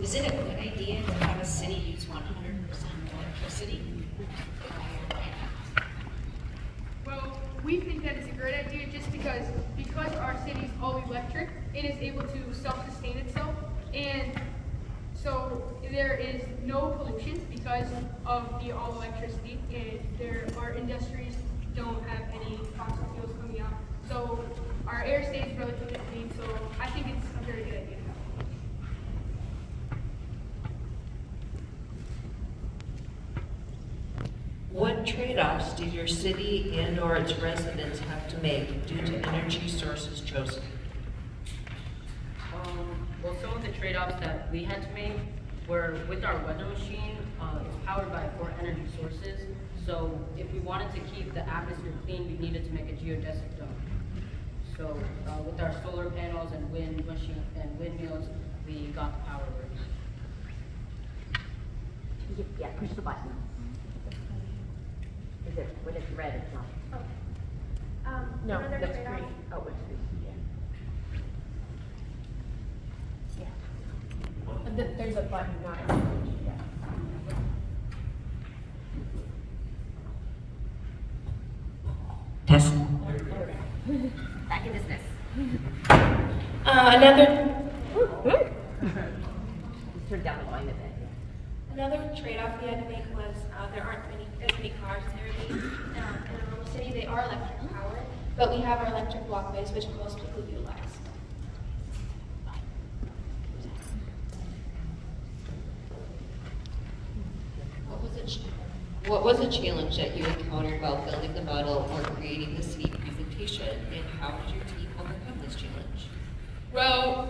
Is it a good idea to have a city use 100% electricity? Well, we think that it's a great idea just because our city is all electric, it is able to self-sustain itself, and so there is no pollution because of the all electricity, and our industries don't have any fossil fuels coming out. So our air stays relatively clean. So I think it's a very good idea. What trade-offs did your city and/or its residents have to make due to energy sources chosen? Well, some of the trade-offs that we had to make were with our weather machine. It's powered by 4 energy sources. So if we wanted to keep the atmosphere clean, we needed to make a geodesic dome. So with our solar panels and wind machine and windmills, we got the power works. Yeah, push the button. Is it, when it's red, it's not? No, another that's trade-off. green. Oh, it's green, yeah. Yeah. There's a button, not a switch, yeah. Test. Back in business. Another Just turn down the volume a bit. Another trade-off we had to make was there aren't as many cars as there would be in a normal city. They are electric powered, but we have our electric walkways, which most people utilize. What was a challenge that you encountered while building the model or creating the city presentation, and how did your team overcome this challenge? Well,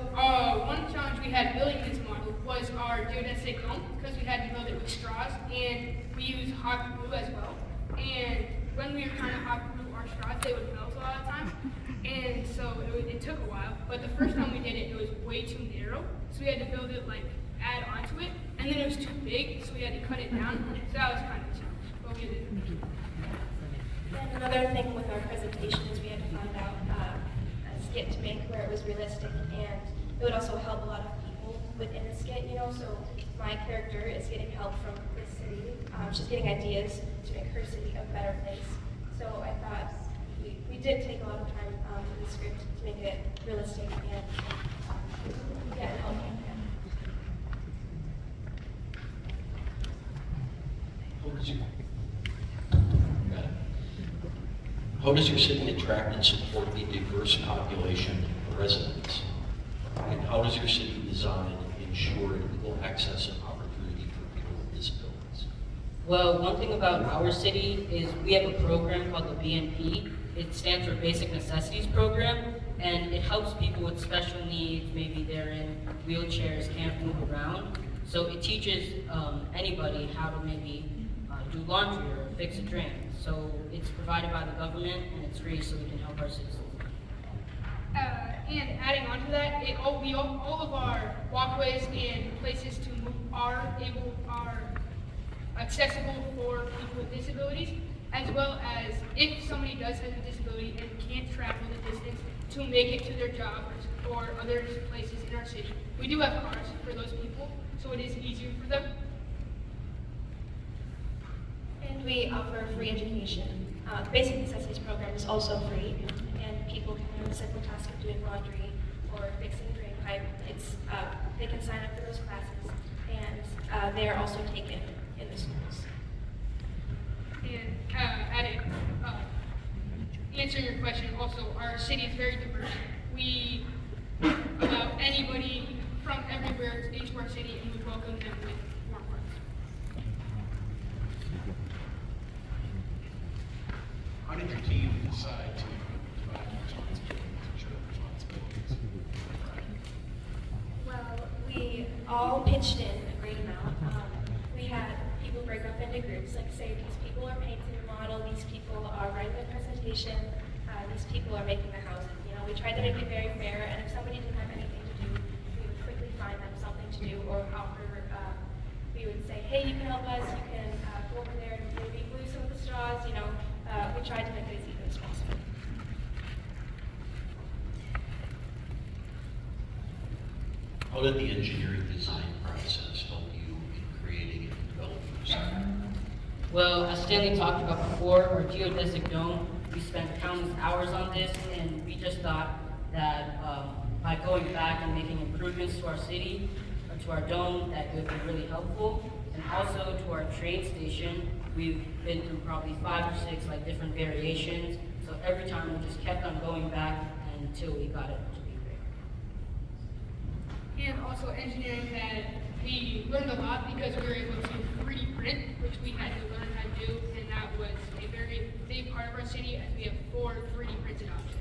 one challenge we had building this model was our geodesic dome, because we had to build it with straws, and we used hot glue as well. And when we were trying to hot glue our straws, they would melt a lot of time, and so it took a while. But the first time we did it, it was way too narrow, so we had to build it add onto it, and then it was too big, so we had to cut it down. So that was kind of a challenge, but we did it. And another thing with our presentation is we had to find out a skit to make where it was realistic, and it would also help a lot of people within the skit, So my character is getting help from the city. She's getting ideas to make her city a better place. So I thought we did take a lot of time for the script to make it realistic and help. How does your city attract and support a diverse population of residents? And how does your city design ensure equal access and opportunity for people with disabilities? Well, one thing about our city is we have a program called the BNP. It stands for Basic Necessities Program, and it helps people with special needs. Maybe they're in wheelchairs, can't move around. So it teaches anybody how to maybe do laundry or fix a drain. So it's provided by the government, and it's free, so we can help our citizens. And adding on to that, all of our walkways and places to move are accessible for people with disabilities, as well as if somebody does have a disability and can't travel the distance to make it to their job or other places in our city. We do have cars for those people, so it is easier for them. And we offer free education. The Basic Necessities Program is also free, and people can learn the simple task of doing laundry or fixing a drain pipe. They can sign up for those classes, and they are also taken in the schools. And answering your question, also, our city is very diverse. We allow anybody from everywhere into our city, and we welcome them with warm hearts. How did your team decide to divide the responsibilities, share the responsibilities? Well, we all pitched in a great amount. We had people break up into groups, like say these people are painting the model, these people are writing the presentation, these people are making the houses. We tried to make it very fair, and if somebody didn't have anything to do, we would quickly find them something to do, or offer, we would say, hey, you can help us, you can go over there and maybe glue some of the straws, we tried to make it as even as possible. How did the engineering design process help you in creating and developing your site? Well, as Stanley talked about before, our geodesic dome, we spent countless hours on this, and we just thought that by going back and making improvements to our city, or to our dome, that it would be really helpful. And also to our train station, we've been through probably 5 or 6 like different variations. So every time we just kept on going back until we got it to be great. And also engineering that we learned a lot because we were able to 3D print, which we had to learn how to do, and that was a very big part of our city as we have 4 3D printed objects.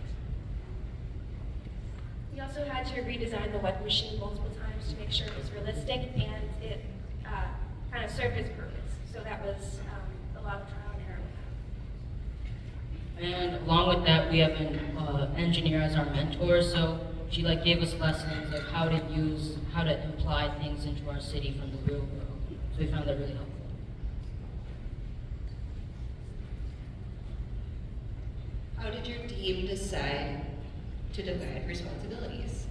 We also had to redesign the web machine multiple times to make sure it was realistic and it kind of served its purpose. So that was a lot of trial and error. And along with that, we have an engineer as our mentor, so she like gave us lessons of how to imply things into our city from the real world. So we found that really helpful. How did your team decide to divide responsibilities?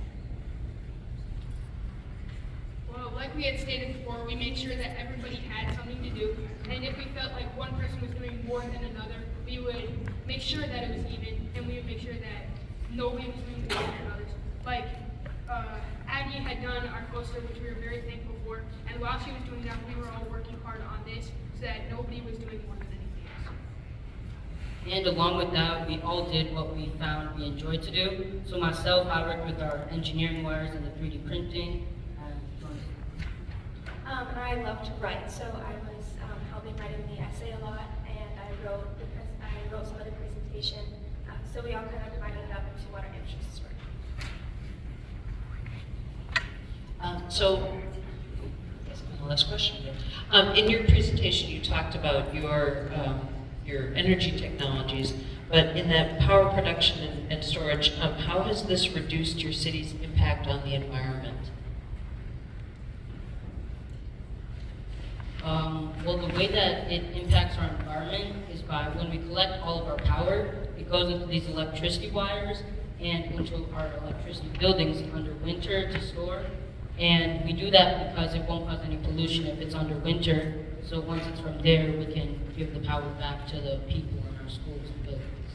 Well, like we had stated before, we made sure that everybody had something to do, and if we felt like one person was doing more than another, we would make sure that it was even, and we would make sure that nobody was doing more than others. Like, Aggie had done our poster, which we were very thankful for, and while she was doing that, we were all working hard on this so that nobody was doing more than anything else. And along with that, we all did what we found we enjoyed to do. So myself, I worked with our engineering wires and the 3D printing. And I love to write, so I was helping writing the essay a lot, and I wrote some of the presentation. So we all kind of divided it up into what our interests were. So, that's my last question. In your presentation, you talked about your energy technologies, but in that power production and storage, how has this reduced your city's impact on the environment? Well, the way that it impacts our environment is by when we collect all of our power, it goes into these electricity wires and into our electricity buildings under winter to store. And we do that because it won't cause any pollution if it's under winter. So once it's from there, we can give the power back to the people in our schools and buildings.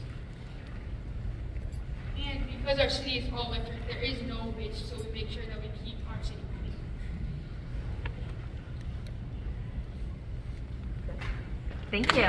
And because our city is all electric, there is no waste, so we make sure that we keep our city clean. Thank you.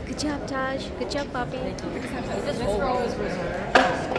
Good job, Taj. Good job, Poppy. This row is reserved.